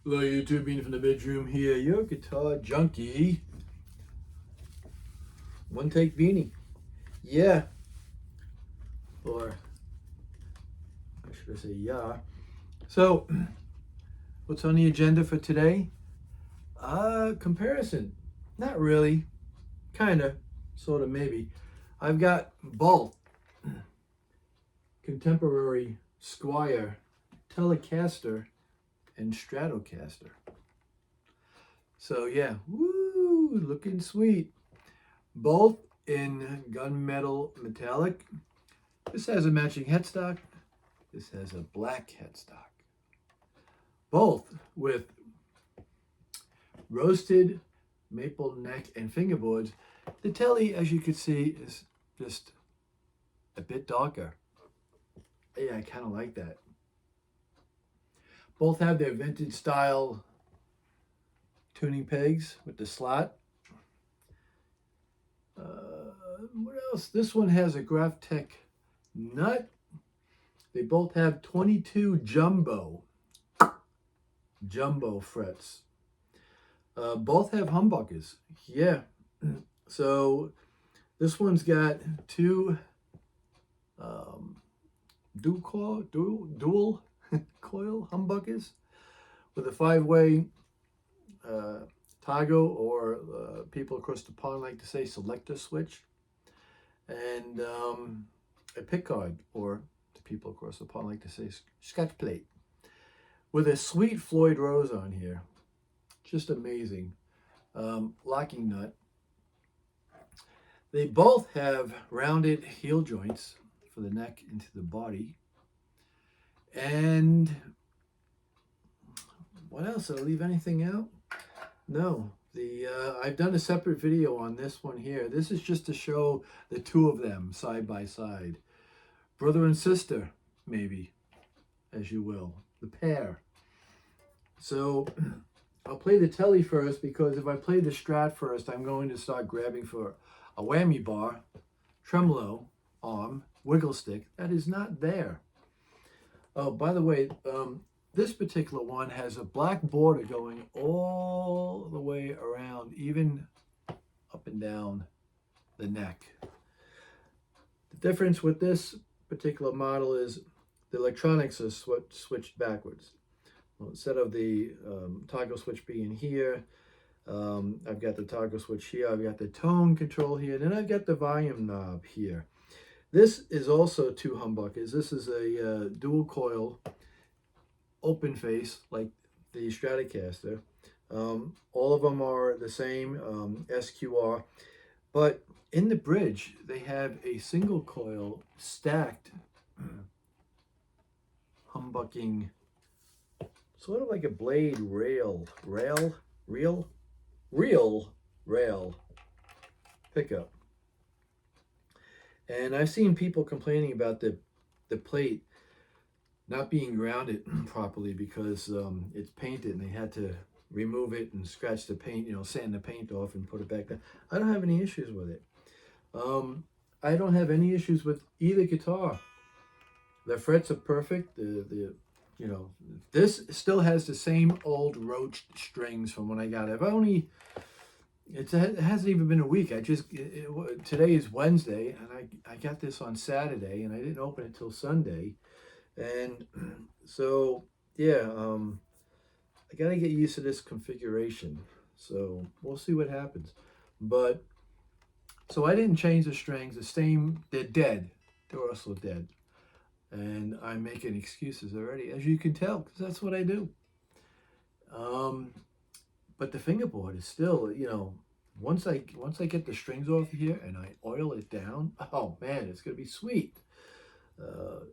Hello YouTube, Bean from the bedroom here, your guitar junkie. One take beanie. Yeah. Or I should say yeah. So what's on the agenda for today? Comparison. Not really. Kinda. Sorta maybe. I've got both contemporary Squire, Telecaster, and Stratocaster. So yeah, woo, looking sweet. Both in gunmetal metallic. This has a matching headstock. This has a black headstock. Both with roasted maple neck and fingerboards. The Tele, as you can see, is just a bit darker. Yeah, I kind of like that. Both have their vintage style tuning pegs with the slot. What else? This one has a Graphtec nut. They both have 22 jumbo frets. Both have humbuckers. Yeah. So this one's got two dual coil humbuckers with a 5-way toggle, or people across the pond like to say selector switch, and a pickguard, or the people across the pond like to say scotch plate, with a sweet Floyd Rose on here. Just amazing. Locking nut. They both have rounded heel joints for the neck into the body. And what else? Did I leave anything out? No. I've done a separate video on this one here. This is just to show the two of them side by side. Brother and sister, maybe, as you will. The pair. So I'll play the Tele first, because if I play the Strat first, I'm going to start grabbing for a whammy bar, tremolo, arm, wiggle stick. That is not there. Oh, by the way, this particular one has a black border going all the way around, even up and down the neck. The difference with this particular model is the electronics are switched backwards. Well, instead of the toggle switch being here, I've got the toggle switch here, I've got the tone control here, and then I've got the volume knob here. This is also two humbuckers. This is a dual coil open face like the Stratocaster. All of them are the same SQR, but in the bridge they have a single coil stacked humbucking, sort of like a blade rail pickup. And I've seen people complaining about the plate not being grounded properly because it's painted and they had to remove it and scratch the paint, sand the paint off and put it back down. I don't have any issues with it. I don't have any issues with either guitar. The frets are perfect. This still has the same old roached strings from when I got it. It hasn't even been a week. Today is Wednesday, and I got this on Saturday, and I didn't open it till Sunday. And so, yeah, I got to get used to this configuration. So we'll see what happens. But, so I didn't change the strings. The same, they're dead. They're also dead. And I'm making excuses already, as you can tell, because that's what I do. But the fingerboard is still, once I get the strings off here and I oil it down, oh man, it's gonna be sweet.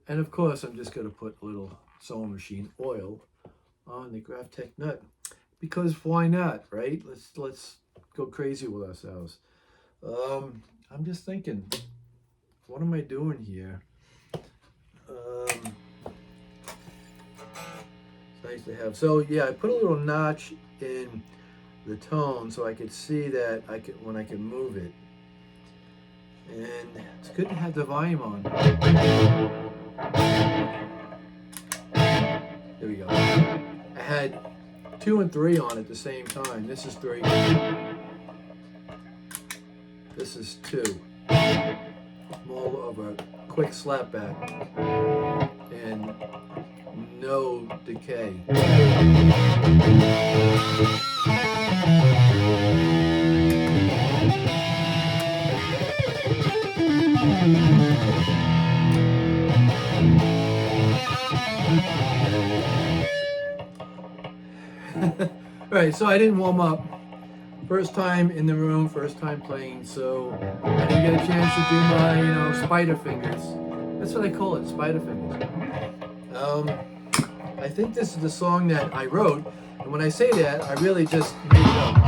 And of course, I'm just gonna put a little sewing machine oil on the Graphtec nut, because why not, right? Let's go crazy with ourselves. I'm just thinking, what am I doing here? It's nice to have. So yeah, I put a little notch in the tone so I could see that when I can move it. And it's good to have the volume on. There we go. I had 2 and 3 on at the same time. This is 3. This is 2. More of a quick slap back and no decay. Right, so I didn't warm up. First time in the room, first time playing, so I didn't get a chance to do my, spider fingers. That's what I call it, spider fingers. I think this is the song that I wrote, and when I say that, I really just made it up.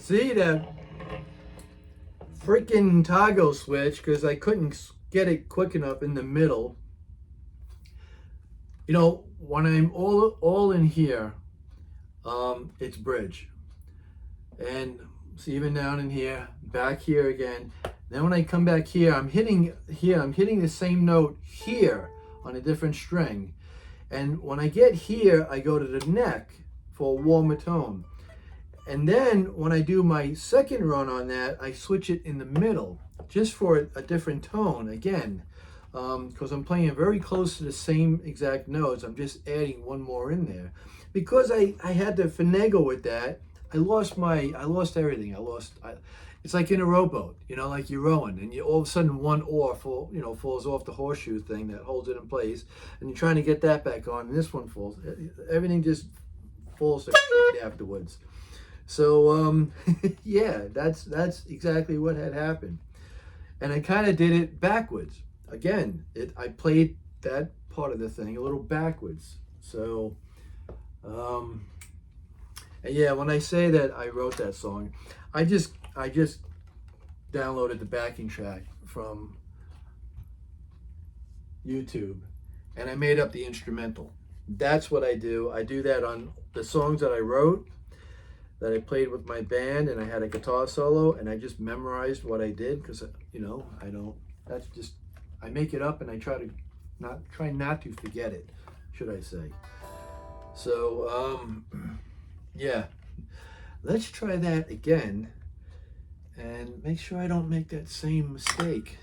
See that freaking toggle switch, because I couldn't get it quick enough in the middle. When I'm all in here, it's bridge, and see, even down in here, back here again. Then when I come back here, I'm hitting the same note here on a different string, and when I get here, I go to the neck for a warmer tone. And then when I do my second run on that, I switch it in the middle just for a different tone again, because I'm playing very close to the same exact notes. I'm just adding one more in there because I had to finagle with that. I lost everything. It's like in a rowboat, like you're rowing, and all of a sudden one oar falls off the horseshoe thing that holds it in place, and you're trying to get that back on, and this one falls. Everything just falls to afterwards. So yeah, that's exactly what had happened, and I kind of did it backwards. Again, I played that part of the thing a little backwards. So, and yeah, when I say that I wrote that song, I just downloaded the backing track from YouTube, and I made up the instrumental. That's what I do. I do that on the songs that I wrote, that I played with my band, and I had a guitar solo, and I just memorized what I did, because I make it up, and I try not to forget it, should I say. So yeah, Let's try that again and make sure I don't make that same mistake.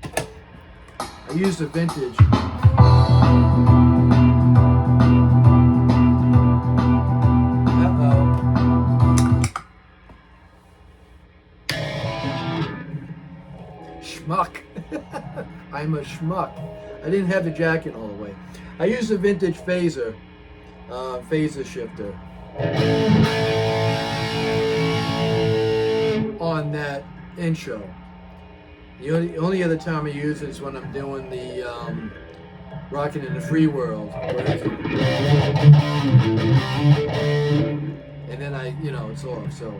I used a vintage. Schmuck. I'm a schmuck. I didn't have the jacket all the way. I used a vintage phaser shifter on that intro. The only other time I use it is when I'm doing the Rockin' in the Free World. And then it's off. So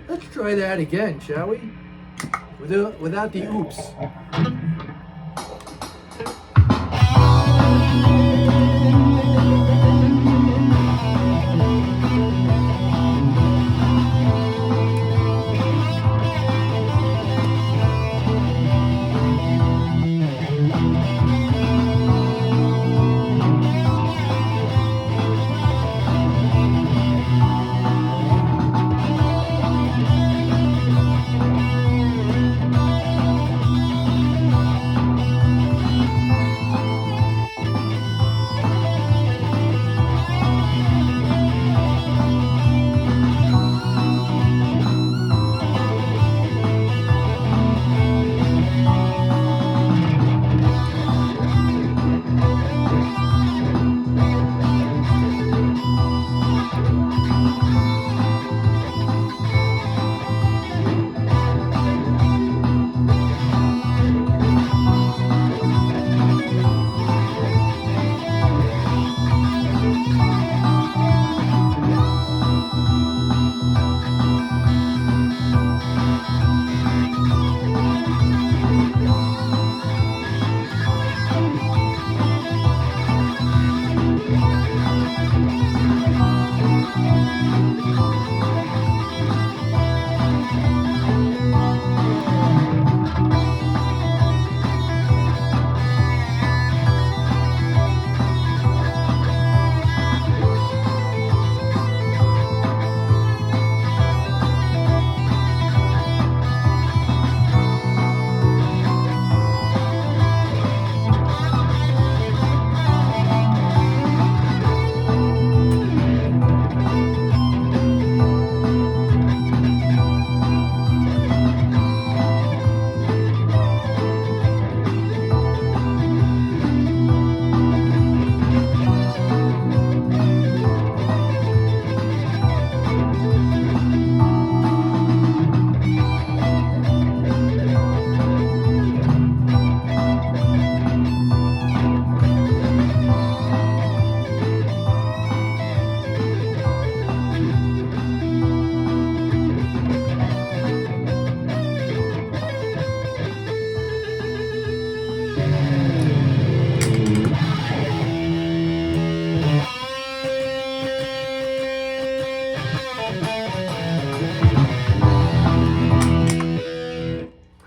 let's try that again, shall we? Without the oops.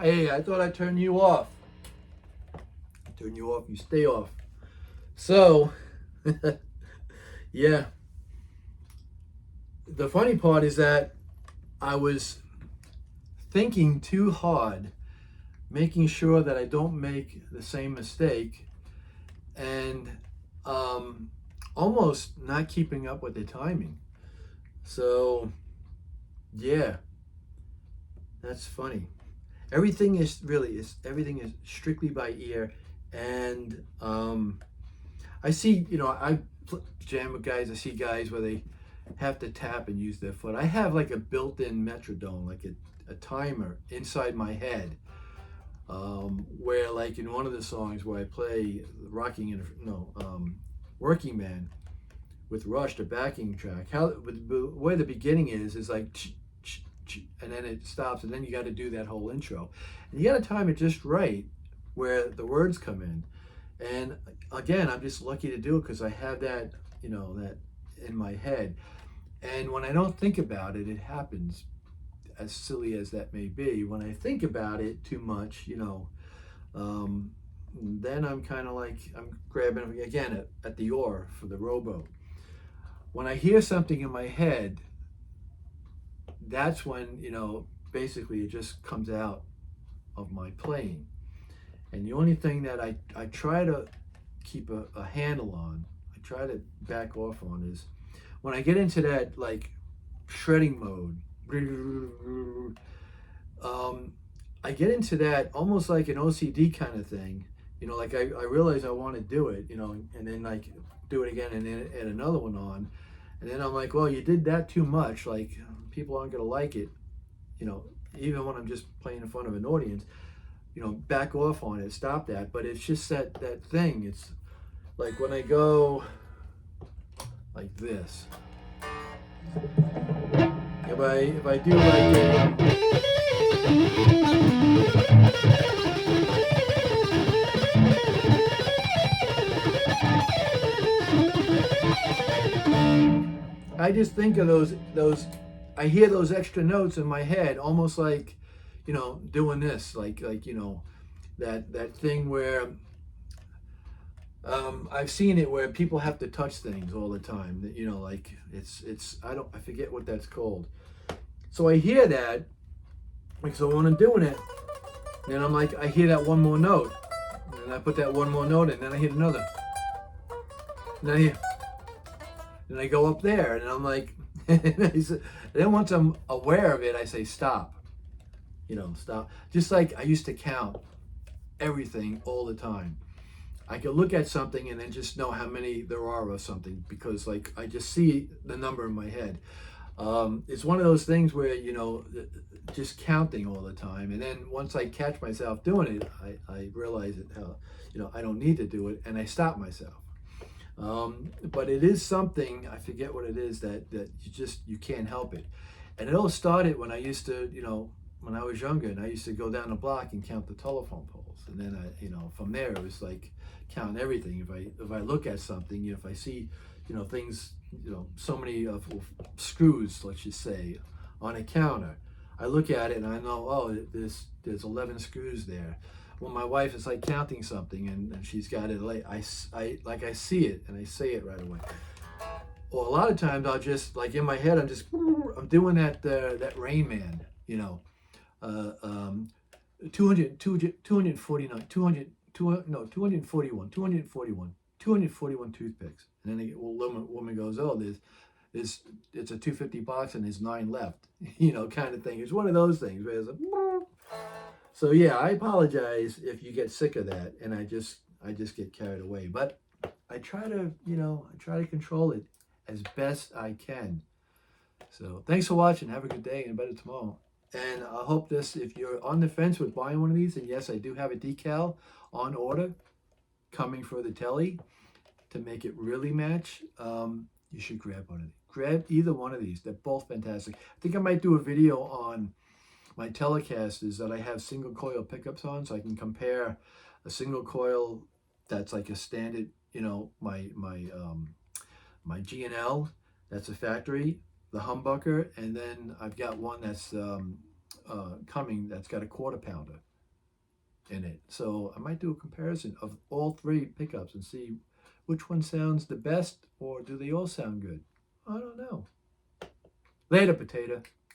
Hey, I thought I'd turn you off. Turn you off, you stay off. So, yeah. The funny part is that I was thinking too hard, making sure that I don't make the same mistake, and almost not keeping up with the timing. So, yeah, that's funny. Everything is strictly by ear, and I see, I jam with guys. I see guys where they have to tap and use their foot. I have like a built-in metronome, like a timer inside my head, where like in one of the songs where I play Working Man with Rush, the backing track. The way the beginning is like. And then it stops, and then you got to do that whole intro, and you got to time it just right where the words come in. And again, I'm just lucky to do it because I have that that in my head, and when I don't think about it, it happens. As silly as that may be, when I think about it too much, then I'm kind of like I'm grabbing again at the oar for the rowboat. when I hear something in my head, that's when, basically it just comes out of my playing. And the only thing that I try to keep a handle on, I try to back off on, is when I get into that like shredding mode, I get into that almost like an OCD kind of thing. Like I realize I want to do it, and then like do it again and then add another one on. And then I'm like, well, you did that too much. Like, people aren't going to like it, even when I'm just playing in front of an audience. Back off on it, stop that. But it's just that thing. It's like when I go like this. If I do like I just think of those. I hear those extra notes in my head, almost like, doing this, like that thing where I've seen it where people have to touch things all the time. That like it's I forget what that's called. So I hear that, like, so when I'm doing it, then I'm like, I hear that one more note, and I put that one more note in, then I hit another, and then I go up there, and I'm like, and then once I'm aware of it, I say stop. Stop. Just like I used to count everything all the time. I could look at something and then just know how many there are of something, because like I just see the number in my head. It's one of those things where, just counting all the time. And then once I catch myself doing it, I realize it, I don't need to do it, and I stop myself. But it is something, I forget what it is, that you can't help it. And it all started when I used to, when I was younger, and I used to go down the block and count the telephone poles. And then from there it was like counting everything. If I look at something, if I see, things, so many of screws, let's just say, on a counter, I look at it and I know, oh, there's 11 screws there. Well, my wife is like counting something, and she's got it. Like I see it, and I say it right away. Or a lot of times I'll just, like, in my head, I'm doing that Rain Man, 200, 249, 241 toothpicks. And then the woman goes, oh, it's a 250 box and there's 9 left, kind of thing. It's one of those things where it's like, so yeah, I apologize if you get sick of that, and I just get carried away. But I try to control it as best I can. So thanks for watching. Have a good day and better tomorrow. And I hope if you're on the fence with buying one of these, and yes, I do have a decal on order coming for the Tele to make it really match. You should grab one of these. Grab either one of these. They're both fantastic. I think I might do a video on my Telecasters that I have single coil pickups on, so I can compare a single coil that's like a standard, my G&L, that's a factory, the humbucker, and then I've got one that's coming that's got a 1/4 pounder in it. So I might do a comparison of all 3 pickups and see which one sounds the best, or do they all sound good? I don't know. Later, potato.